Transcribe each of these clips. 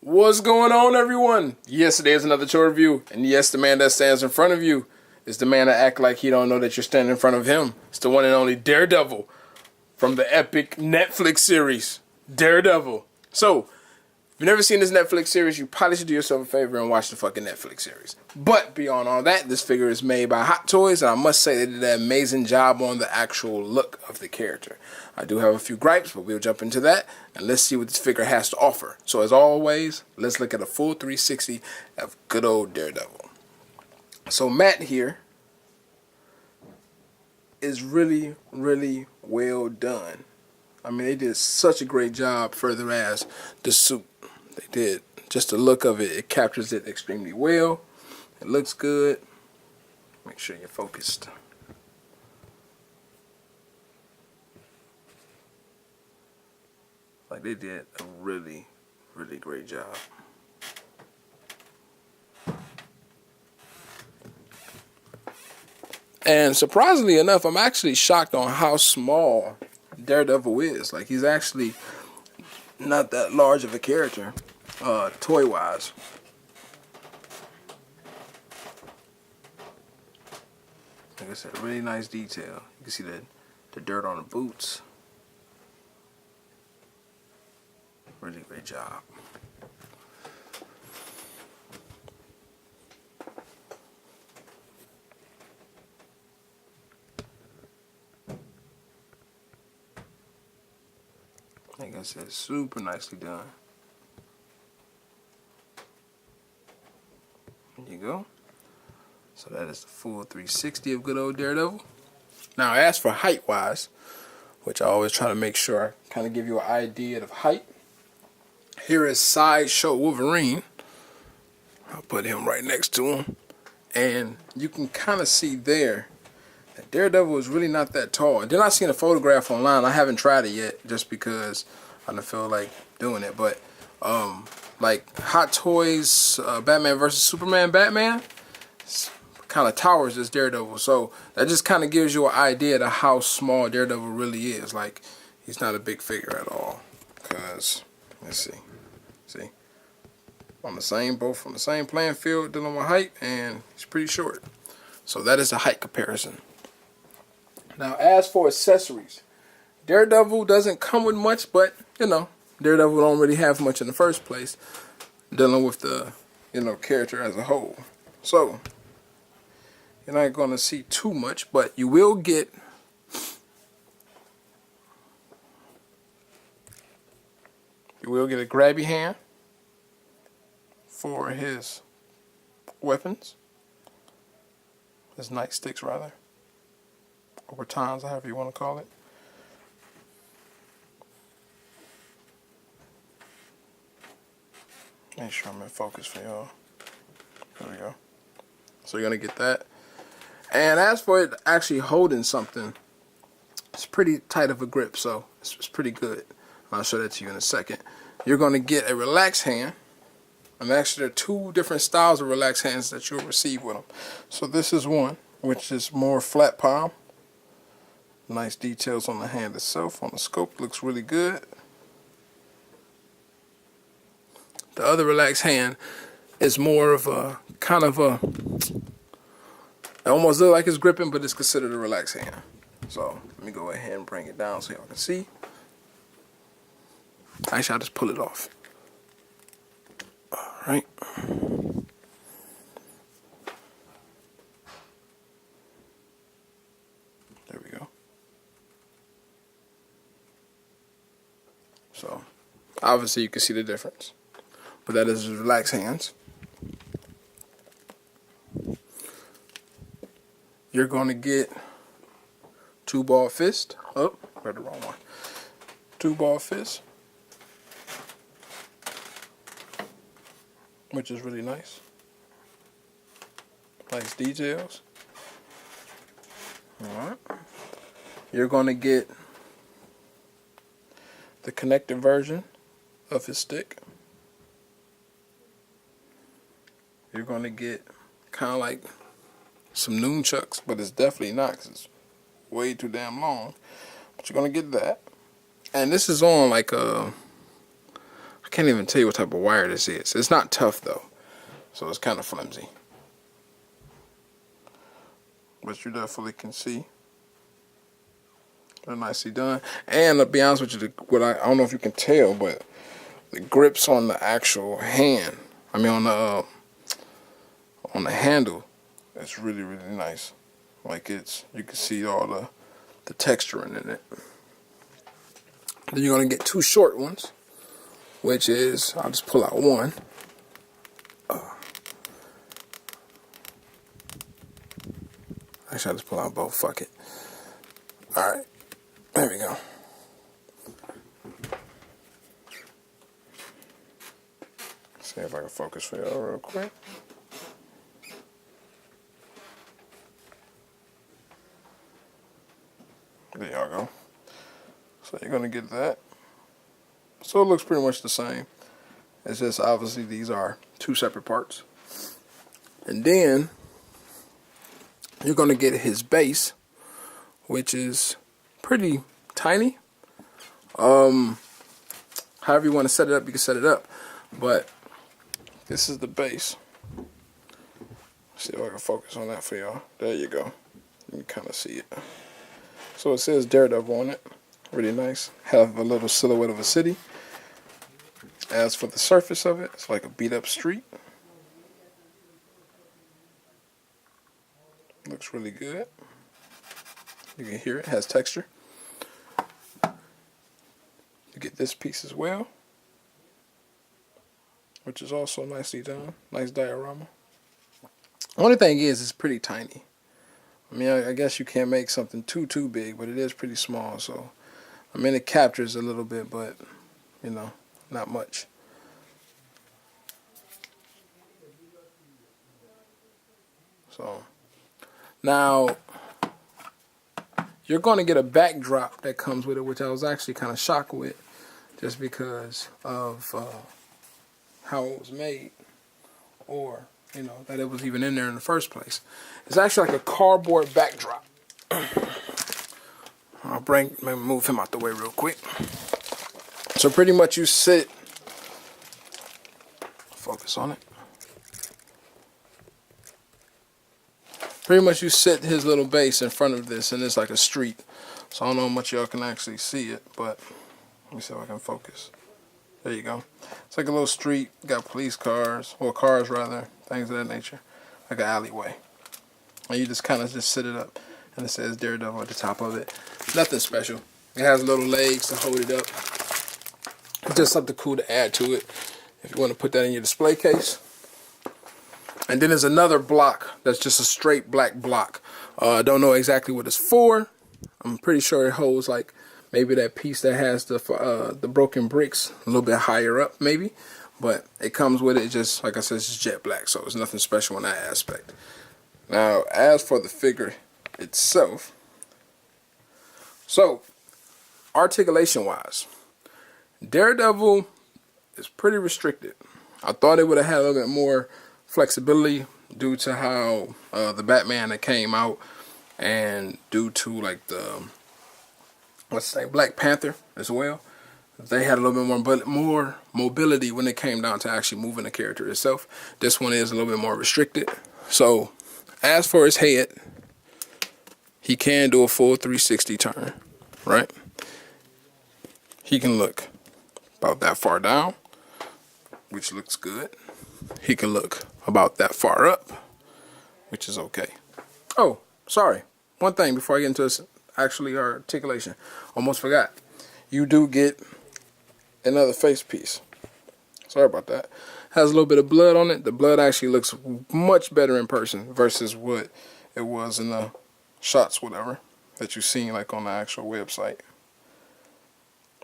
What's going on, everyone? Yes, today is another toy review, and yes, the man that stands in front of you is the man that act like he don't know that you're standing in front of him. It's the one and only Daredevil from the epic Netflix series, Daredevil. So, if you've never seen this Netflix series, you probably should do yourself a favor and watch the fucking Netflix series. But beyond all that, this figure is made by Hottoys, and I must say they did an amazing job on the actual look of the character. I do have a few gripes, but we'll jump into that, and let's see what this figure has to offer. So as always, let's look at a full 360 of good old Daredevil. So Matt here is really, really well done. I mean, they did such a great job further as the suit. They did. Just the look of it, it captures it extremely well. It looks good. Make sure you're focused. Like, they did a really, really great job. And surprisingly enough, I'm actually shocked on how small Daredevil is. Like, he's actually not that large of a character, toy-wise. Like I said, really nice detail. You can see the dirt on the boots. Really great job. Like I said, super nicely done. There you go. So that is the full 360 of good old Daredevil. Now, as for height-wise, which I always try to make sure I kind of give you an idea of height. Here is Sideshow Wolverine. I'll put him right next to him. And you can kind of see there that Daredevil is really not that tall. And then I seen a photograph online. I haven't tried it yet just because I don't feel like doing it. But like Hot Toys Batman vs. Superman Batman kind of towers this Daredevil. So that just kind of gives you an idea of how small Daredevil really is. Like, he's not a big figure at all. Because, let's see. See? Both on the same playing field, dealing with height, and he's pretty short. So that is a height comparison. Now, as for accessories, Daredevil doesn't come with much, but, you know, Daredevil don't really have much in the first place, dealing with the, character as a whole. So, you're not going to see too much, but you will get a grabby hand for his weapons, his nightsticks rather, or batons, however you want to call it. Make sure I'm in focus for y'all. There we go. So you're going to get that. And as for it actually holding something, it's pretty tight of a grip, so it's pretty good. I'll show that to you in a second. You're going to get a relaxed hand. And actually, there are two different styles of relaxed hands that you'll receive with them. So this is one, which is more flat palm. Nice details on the hand itself. On the scope, looks really good. The other relaxed hand is more of a kind of a, it almost looks like it's gripping, but it's considered a relaxed hand. So let me go ahead and bring it down so y'all can see. Actually, I'll just pull it off. Alright. There we go. So, obviously you can see the difference. But that is his relaxed hands. You're going to get two ball fist. Oh, read the wrong one. Two ball fist, which is really nice. Nice details. Alright. You're going to get the connected version of his stick. You're going to get kind of like some nunchucks, but it's definitely not because it's way too damn long. But you're going to get that. And this is on like a, can't even tell you what type of wire this is. It's not tough though, so it's kind of flimsy. But you definitely can see they're nicely done. And to be honest with you, I don't know if you can tell, but the grips on the actual hand, I mean on the handle, it's really, really nice. Like you can see all the texturing in it. Then you're gonna get two short ones, which is, I'll just pull out one. Actually, I'll just pull out both, fuck it. Alright, there we go. See if I can focus for y'all real quick. There y'all go. So you're gonna get that. So it looks pretty much the same. It's just obviously these are two separate parts. And then you're gonna get his base, which is pretty tiny. However you want to set it up, you can set it up. But this is the base. See if I can focus on that for y'all. There you go. You can kind of see it. So it says Daredevil on it. Really nice. Have a little silhouette of a city. As for the surface of it, it's like a beat up street. Looks really good. You can hear it has texture. You get this piece as well, which is also nicely done. Nice diorama. Only thing is, it's pretty tiny. I mean, I guess you can't make something too big, but it is pretty small. So, I mean, it captures a little bit, but you know, not much. So now you're going to get a backdrop that comes with it, which I was actually kind of shocked with, just because of how it was made, or you know, that it was even in there in the first place. It's actually like a cardboard backdrop. Maybe move him out the way real quick. So pretty much you sit, focus on it. Pretty much you set his little base in front of this, and it's like a street. So I don't know how much y'all can actually see it, but let me see if I can focus. There you go. It's like a little street, got police cars, or cars rather, things of that nature, like an alleyway. And you just kind of just sit it up, and it says Daredevil at the top of it. Nothing special. It has little legs to hold it up. It's just something cool to add to it if you want to put that in your display case. And then there's another block that's just a straight black block. I don't know exactly what it's for. I'm pretty sure it holds like maybe that piece that has the broken bricks a little bit higher up, maybe. But it comes with it, just like I said, it's jet black, so there's nothing special in that aspect. Now, as for the figure itself, so articulation-wise, Daredevil is pretty restricted. I thought it would have had a little bit more flexibility due to how the Batman that came out, and due to like the Black Panther as well. They had a little bit more mobility when it came down to actually moving the character itself. This one is a little bit more restricted. So as for his head, he can do a full 360 turn, right? He can look about that far down, which looks good. He can look about that far up, which is okay. Oh, sorry. One thing before I get into this actually articulation. Almost forgot. You do get another face piece. Sorry about that. Has a little bit of blood on it. The blood actually looks much better in person versus what it was in the shots, whatever, that you've seen like on the actual website.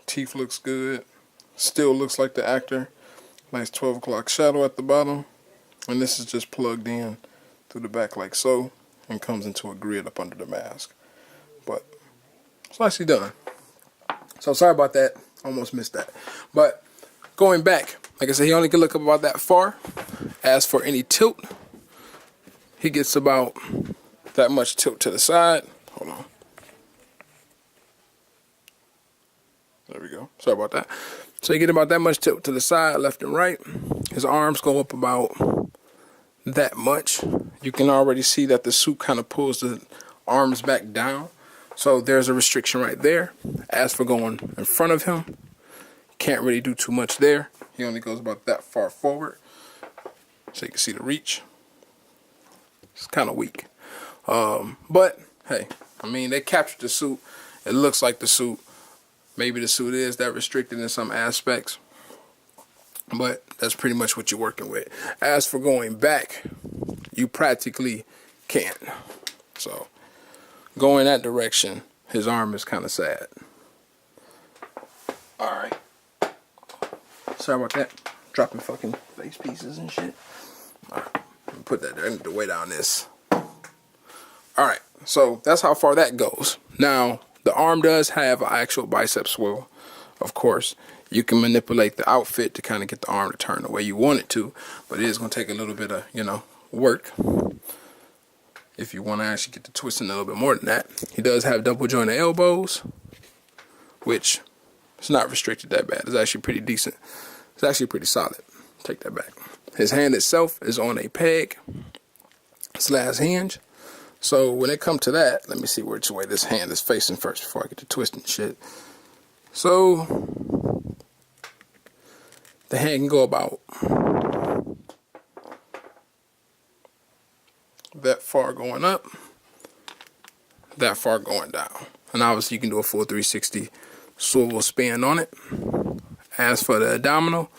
Teeth looks good. Still looks like the actor. Nice 12 o'clock shadow at the bottom. And this is just plugged in through the back like so, and comes into a grid up under the mask. But it's nicely done. So sorry about that. Almost missed that. But going back, like I said, he only can look up about that far. As for any tilt, he gets about that much tilt to the side. Hold on. There we go. Sorry about that. So you get about that much tilt to the side, left and right. His arms go up about that much. You can already see that the suit kind of pulls the arms back down. So there's a restriction right there. As for going in front of him, can't really do too much there. He only goes about that far forward. So you can see the reach. It's kind of weak. But hey, I mean, they captured the suit. It looks like the suit. Maybe the suit is that restricted in some aspects. But that's pretty much what you're working with. As for going back, you practically can't. So going that direction, his arm is kind of sad. Alright. Sorry about that. Dropping fucking face pieces and shit. Alright. Put that there. I need to weigh down this. Alright. So that's how far that goes. Now, the arm does have an actual bicep swivel. Of course, you can manipulate the outfit to kind of get the arm to turn the way you want it to. But it is going to take a little bit of, work. If you want to actually get the twisting a little bit more than that. He does have double jointed elbows, which is not restricted that bad. It's actually pretty decent. It's actually pretty solid. Take that back. His hand itself is on a peg / hinge. So when it comes to that, let me see which way this hand is facing first before I get to twisting shit. So the hand can go about that far going up, that far going down. And obviously you can do a full 360 swivel spin on it. As for the abdominal,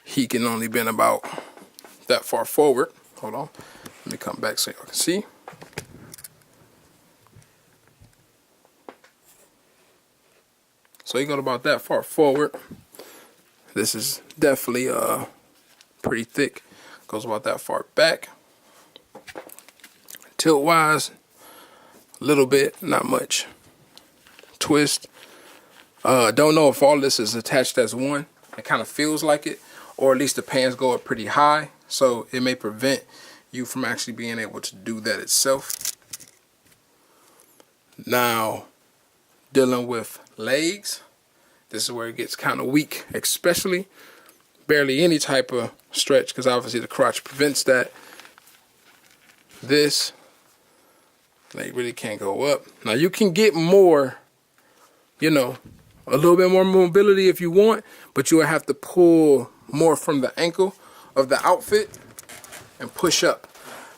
he can only bend about that far forward. Hold on. Let me come back so y'all can see. So he got about that far forward. This is definitely pretty thick. Goes about that far back. Tilt wise, a little bit, not much. Twist. Don't know if all this is attached as one. It kind of feels like it, or at least the pants go up pretty high, so it may prevent you from actually being able to do that itself. Now, dealing with legs, this is where it gets kind of weak, especially barely any type of stretch, because obviously the crotch prevents that. This leg really can't go up. Now you can get more, a little bit more mobility if you want, but you will have to pull more from the ankle of the outfit and push up.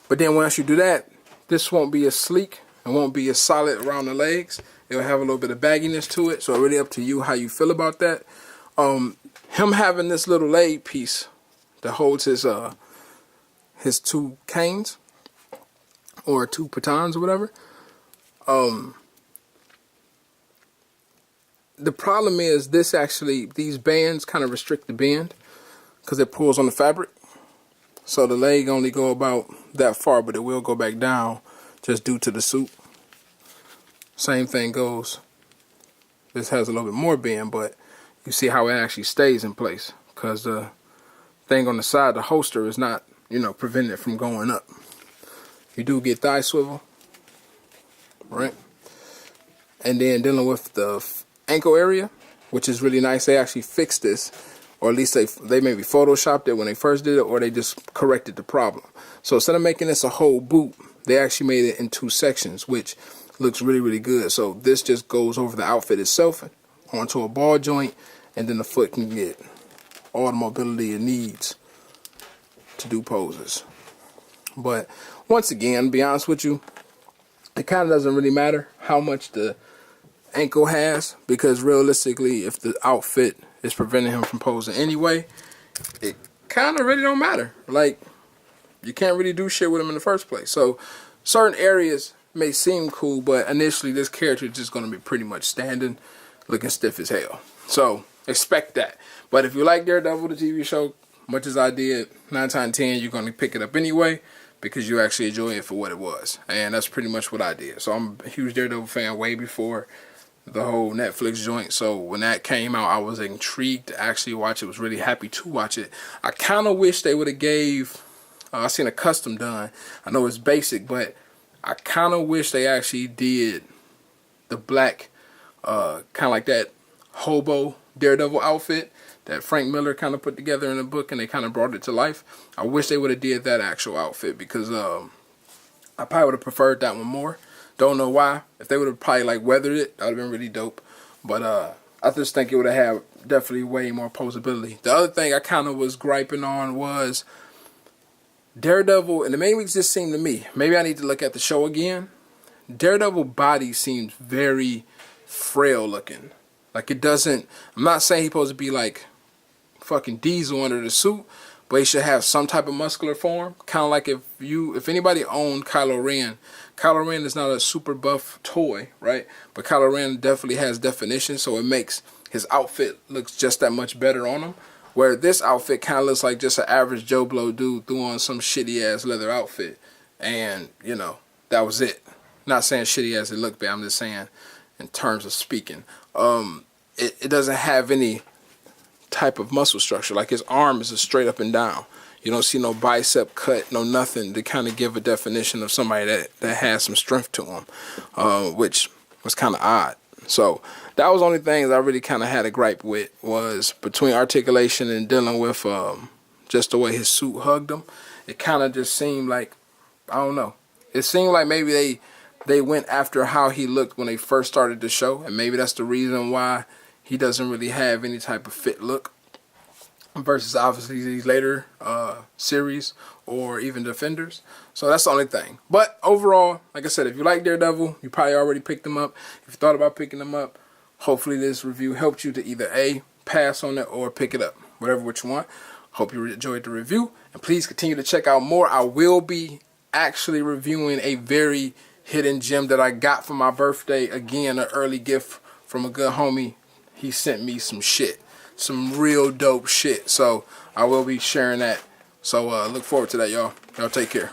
But then once you do that, this won't be as sleek and won't be as solid around the legs. It'll have a little bit of bagginess to it. So it's really up to you how you feel about that. Him having this little leg piece that holds his two canes or two pitons or whatever. The problem is these bands kind of restrict the bend because it pulls on the fabric. So the leg only go about that far, but it will go back down just due to the suit. Same thing goes. This has a little bit more bend, but you see how it actually stays in place because the thing on the side, the holster, is not, preventing it from going up. You do get thigh swivel, right? And then dealing with the ankle area, which is really nice. They actually fixed this, or at least they maybe photoshopped it when they first did it, or they just corrected the problem. So instead of making this a whole boot, they actually made it in 2 sections, which looks really, really good. So this just goes over the outfit itself onto a ball joint, and then the foot can get all the mobility it needs to do poses. But once again, to be honest with you, it kind of doesn't really matter how much the ankle has, because realistically, if the outfit is preventing him from posing anyway, it kind of really don't matter. Like, you can't really do shit with him in the first place. So certain areas may seem cool, but initially this character is just going to be pretty much standing, looking stiff as hell. So expect that. But if you like Daredevil, the TV show, much as I did, 9 times out of 10, you're going to pick it up anyway, because you actually enjoy it for what it was. And that's pretty much what I did. So I'm a huge Daredevil fan way before the whole Netflix joint. So when that came out, I was intrigued to actually watch it. Was really happy to watch it. I kind of wish they would have gave, I seen a custom done. I know it's basic, but I kind of wish they actually did the black, kind of like that hobo Daredevil outfit that Frank Miller kind of put together in the book, and they kind of brought it to life. I wish they would have did that actual outfit, because I probably would have preferred that one more. Don't know why. If they would have probably like weathered it, that would have been really dope. But I just think it would have had definitely way more posability. The other thing I kind of was griping on was Daredevil, and the main reason this seemed to me, maybe I need to look at the show again. Daredevil body seems very frail looking. Like it doesn't, I'm not saying he's supposed to be like fucking Diesel under the suit, but he should have some type of muscular form. Kind of like if anybody owned Kylo Ren is not a super buff toy, right? But Kylo Ren definitely has definition, so it makes his outfit looks just that much better on him. Where this outfit kind of looks like just an average Joe Blow dude threw on some shitty ass leather outfit, and you know, that was it. Not saying shitty as it looked bad, I'm just saying in terms of speaking. It doesn't have any type of muscle structure. Like his arm is a straight up and down. You don't see no bicep cut, no nothing to kind of give a definition of somebody that has some strength to him, which was kind of odd. So that was the only thing I really kind of had a gripe with, was between articulation and dealing with just the way his suit hugged him. It kind of just seemed like, I don't know. It seemed like maybe they went after how he looked when they first started the show, and maybe that's the reason why he doesn't really have any type of fit look versus obviously these later series or even Defenders. So that's the only thing. But overall, like I said, if you like Daredevil, you probably already picked them up. If you thought about picking them up, hopefully this review helped you to either A, pass on it, or pick it up. Whatever what you want. Hope you enjoyed the review. And please continue to check out more. I will be actually reviewing a very hidden gem that I got for my birthday. Again, an early gift from a good homie. He sent me some shit. Some real dope shit. So I will be sharing that. So look forward to that, y'all. Y'all take care.